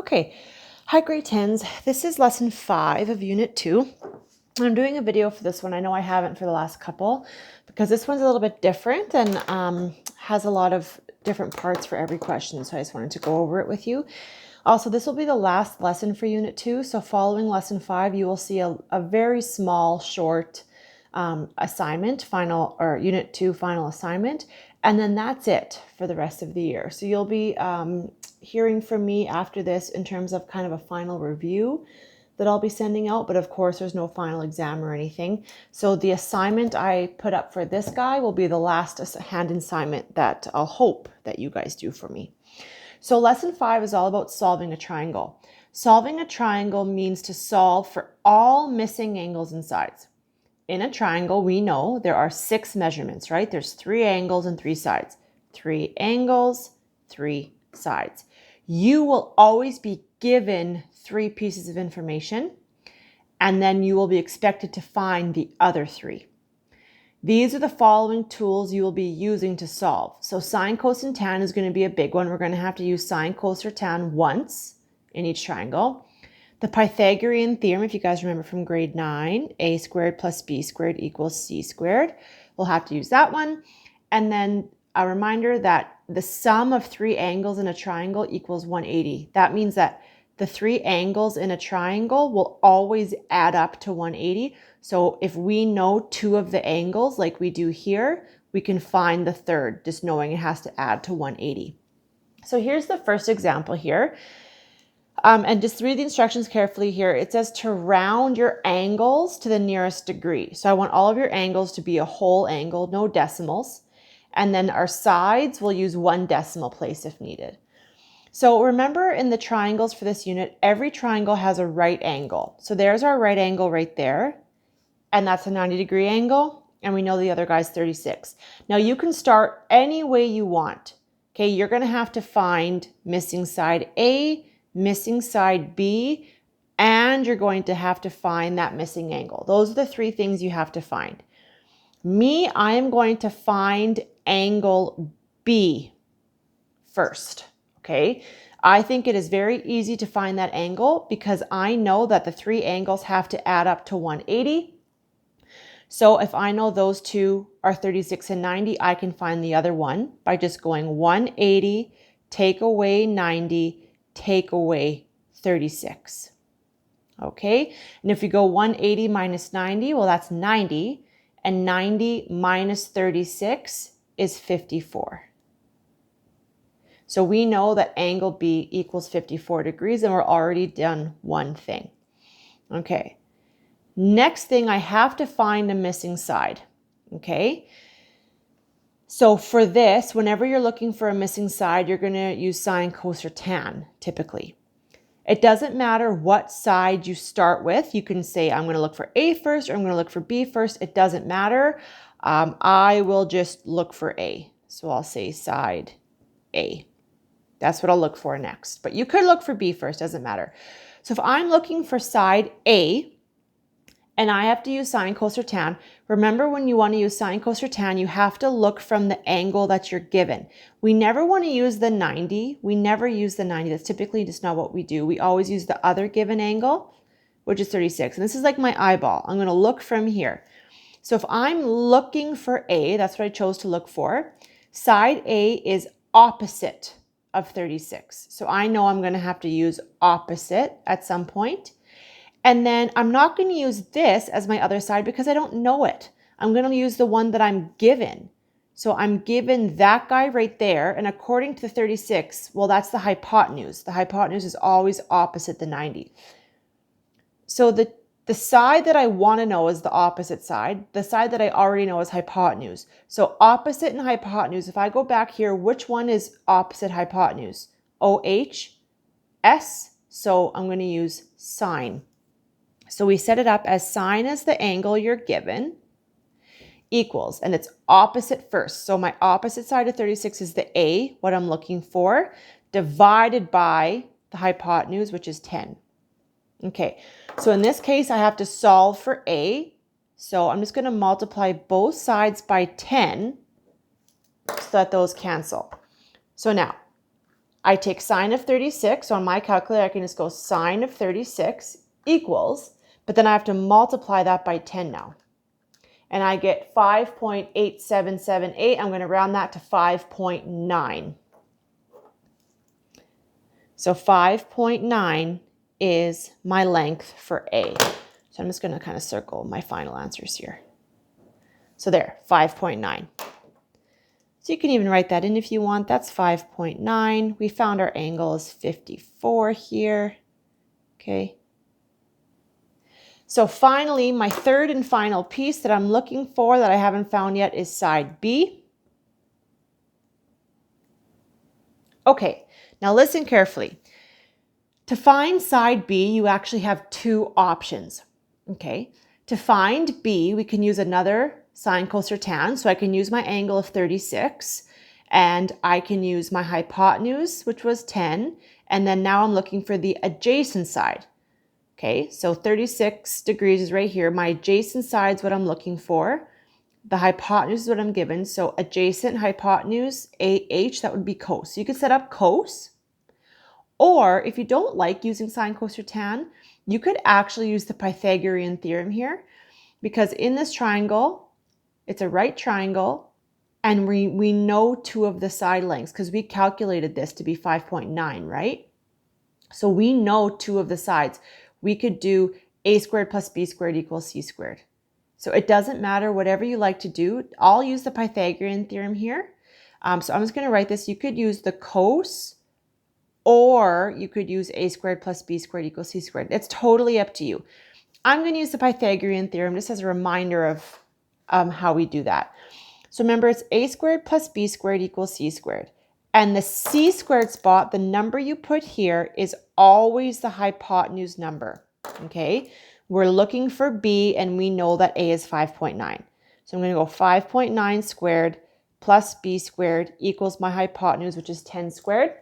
Okay, hi grade 10s. This is lesson 5 of unit 2. I'm doing a video for this one. I know I haven't for the last couple because this one's a little bit different and has a lot of different parts for every question. So I just wanted to go over it with you. Also, this will be the last lesson for unit 2. So following lesson 5, you will see a very small, short assignment, final or unit 2 final assignment. And then that's it for the rest of the year. So you'll be hearing from me after this in terms of kind of a final review that I'll be sending out. But of course, there's no final exam or anything. So the assignment I put up for this guy will be the last hand assignment that I'll hope that you guys do for me. So lesson 5 is all about solving a triangle. Solving a triangle means to solve for all missing angles and sides. In a triangle, we know there are 6 measurements, right? There's 3 angles and 3 sides. 3 angles, 3 sides. You will always be given 3 pieces of information, and then you will be expected to find the other 3. These are the following tools you will be using to solve. So sine, cos, and tan is going to be a big one. We're going to have to use sine, cos, or tan once in each triangle. The Pythagorean theorem, if you guys remember from grade 9, a squared plus b squared equals c squared. We'll have to use that one. And then a reminder that the sum of 3 angles in a triangle equals 180. That means that the 3 angles in a triangle will always add up to 180. So if we know 2 of the angles like we do here, we can find the third, just knowing it has to add to 180. So here's the first example here. And just read the instructions carefully here. It says to round your angles to the nearest degree. So I want all of your angles to be a whole angle, no decimals. And then our sides, we'll use 1 decimal place if needed. So remember in the triangles for this unit, every triangle has a right angle. So there's our right angle right there. And that's a 90-degree angle. And we know the other guy's 36. Now you can start any way you want. Okay, you're going to have to find missing side A, missing side B, and you're going to have to find that missing angle. Those are the 3 things you have to find. Me, I am going to find angle B first, okay? I think it is very easy to find that angle because I know that the 3 angles have to add up to 180. So if I know those 2 are 36 and 90, I can find the other one by just going 180, take away 90, take away 36. Okay, and if you go 180 minus 90, well, that's 90, and 90 minus 36 is 54. So we know that angle B equals 54 degrees, and we're already done one thing. Okay, next thing, I have to find a missing side. Okay, so for this, whenever you're looking for a missing side, you're going to use sine, cos, or tan, typically. It doesn't matter what side you start with. You can say, I'm going to look for A first, or I'm going to look for B first. It doesn't matter. I will just look for A. So I'll say side A. That's what I'll look for next. But you could look for B first, doesn't matter. So if I'm looking for side A, and I have to use sine, cos, or tan. Remember, when you want to use sine, cos, or tan, you have to look from the angle that you're given. We never want to use the 90. We never use the 90. That's typically just not what we do. We always use the other given angle, which is 36. And this is like my eyeball. I'm going to look from here. So if I'm looking for A, that's what I chose to look for. Side A is opposite of 36. So I know I'm going to have to use opposite at some point. And then I'm not going to use this as my other side because I don't know it. I'm going to use the one that I'm given. So I'm given that guy right there. And according to the 36, well, that's the hypotenuse. The hypotenuse is always opposite the 90. So the side that I want to know is the opposite side. The side that I already know is hypotenuse. So opposite and hypotenuse, if I go back here, which one is opposite hypotenuse? OH, S. So I'm going to use sine. So we set it up as sine as the angle you're given equals, and it's opposite first. So my opposite side of 36 is the A, what I'm looking for, divided by the hypotenuse, which is 10. Okay, so in this case, I have to solve for A. So I'm just going to multiply both sides by 10 so that those cancel. So now I take sine of 36. So on my calculator, I can just go sine of 36 equals, but then I have to multiply that by 10 now. And I get 5.8778. I'm going to round that to 5.9. So 5.9 is my length for A. So I'm just going to kind of circle my final answers here. So there, 5.9. So you can even write that in if you want. That's 5.9. We found our angle is 54 here. Okay. So finally, my third and final piece that I'm looking for that I haven't found yet is side B. Okay, now listen carefully. To find side B, you actually have two options. Okay, to find B, we can use another sine, cos, or tan. So I can use my angle of 36 and I can use my hypotenuse, which was 10. And then now I'm looking for the adjacent side. Okay, so 36 degrees is right here. My adjacent side is what I'm looking for. The hypotenuse is what I'm given. So adjacent hypotenuse, AH, that would be cos. So you could set up cos. Or if you don't like using sine, cos, or tan, you could actually use the Pythagorean theorem here. Because in this triangle, it's a right triangle. And we know two of the side lengths because we calculated this to be 5.9, right? So we know two of the sides. We could do a squared plus b squared equals c squared. So it doesn't matter, whatever you like to do. I'll use the Pythagorean theorem here. So I'm just going to write this. You could use the cos, or you could use a squared plus b squared equals c squared. It's totally up to you. I'm going to use the Pythagorean theorem just as a reminder of how we do that. So remember, it's a squared plus b squared equals c squared. And the c squared spot, the number you put here, is always the hypotenuse number, okay? We're looking for b, and we know that a is 5.9. So I'm going to go 5.9 squared plus b squared equals my hypotenuse, which is 10 squared.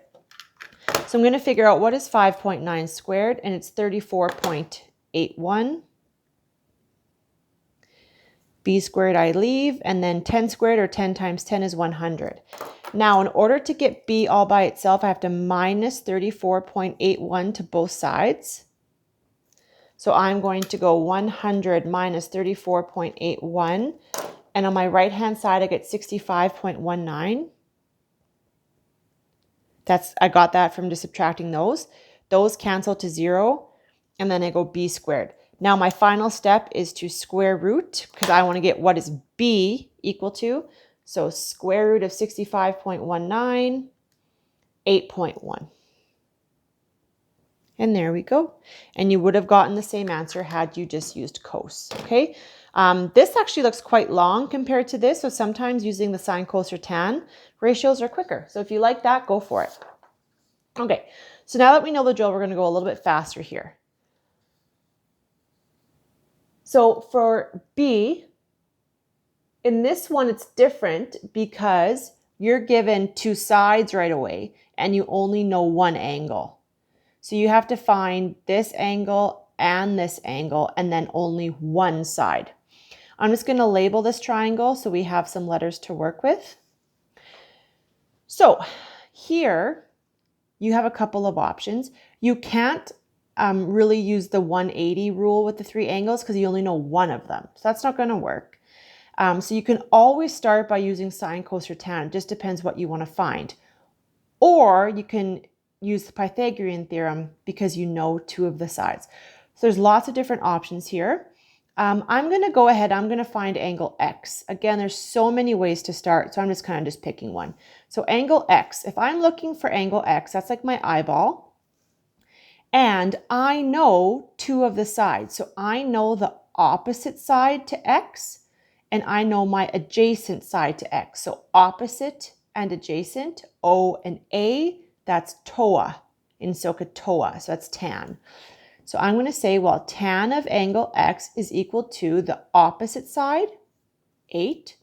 So I'm going to figure out what is 5.9 squared, and it's 34.81. B squared I leave, and then 10 squared, or 10 times 10 is 100. Now, in order to get B all by itself, I have to minus 34.81 to both sides. So I'm going to go 100 minus 34.81. And on my right-hand side, I get 65.19. I got that from just subtracting those. Those cancel to 0, and then I go B squared. Now my final step is to square root, because I want to get what is B equal to. So square root of 65.19, 8.1. And there we go. And you would have gotten the same answer had you just used cos, okay? This actually looks quite long compared to this, so sometimes using the sine, cos, or tan ratios are quicker. So if you like that, go for it. Okay, so now that we know the drill, we're going to go a little bit faster here. So for B, in this one, it's different because you're given two sides right away and you only know one angle. So you have to find this angle and this angle and then only one side. I'm just going to label this triangle so we have some letters to work with. So here you have a couple of options. You can't really use the 180 rule with the three angles because you only know one of them. So that's not going to work. So you can always start by using sine, cos, or tan. It just depends what you want to find. Or you can use the Pythagorean theorem because you know two of the sides. So there's lots of different options here. I'm going to go ahead. I'm going to find angle X. Again, there's so many ways to start, so I'm just kind of just picking one. So angle X, if I'm looking for angle X, that's like my eyeball. And I know two of the sides. So I know the opposite side to X, and I know my adjacent side to X. So opposite and adjacent, O and A, that's TOA in SOHCAHTOA. So that's tan. So I'm going to say, well, tan of angle X is equal to the opposite side, 8,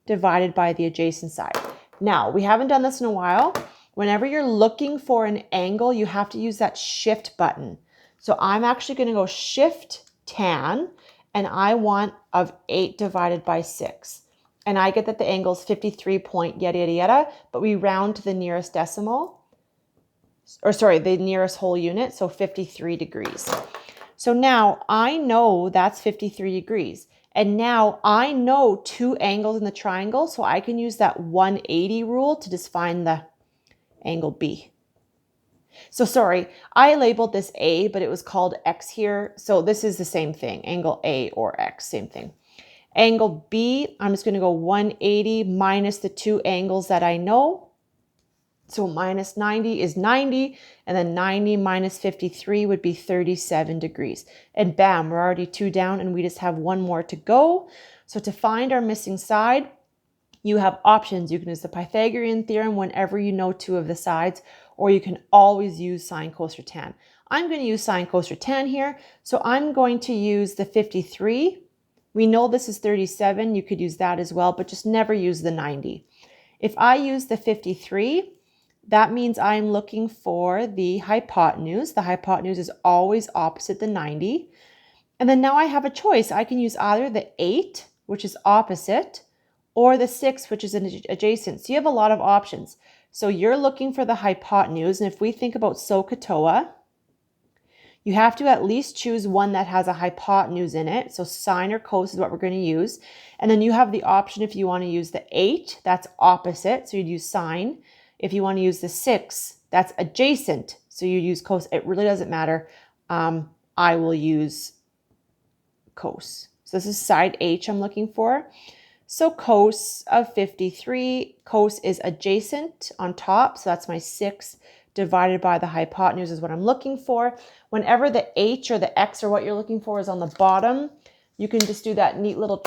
divided by the adjacent side. Now, we haven't done this in a while. Whenever you're looking for an angle, you have to use that shift button. So I'm actually going to go shift tan, and I want of 8 divided by 6. And I get that the angle is 53 point yada, yada, yada, but we round to the nearest decimal. or sorry, the nearest whole unit, so 53 degrees. So now I know that's 53 degrees. And now I know two angles in the triangle, so I can use that 180 rule to just find the angle B. So sorry, I labeled this A, but it was called X here. So this is the same thing, angle A or X, same thing. Angle B, I'm just going to go 180 minus the two angles that I know. So minus 90 is 90, and then 90 minus 53 would be 37 degrees. And bam, we're already two down, and we just have one more to go. So to find our missing side, you have options. You can use the Pythagorean theorem whenever you know two of the sides, or you can always use sine, cos, or tan. I'm going to use sine, cos, or tan here. So I'm going to use the 53. We know this is 37. You could use that as well, but just never use the 90. If I use the 53, that means I'm looking for the hypotenuse. The hypotenuse is always opposite the 90. And then now I have a choice. I can use either the 8, which is opposite, or the 6, which is adjacent. So you have a lot of options. So you're looking for the hypotenuse. And if we think about SOHCAHTOA, you have to at least choose one that has a hypotenuse in it. So sine or cos is what we're going to use. And then you have the option if you want to use the 8, that's opposite. So you'd use sine. If you want to use the 6, that's adjacent. So you use cos. It really doesn't matter. I will use cos. So this is side H I'm looking for. So cos of 53, cos is adjacent on top. So that's my 6 divided by the hypotenuse is what I'm looking for. Whenever the H or the X or what you're looking for is on the bottom, you can just do that neat little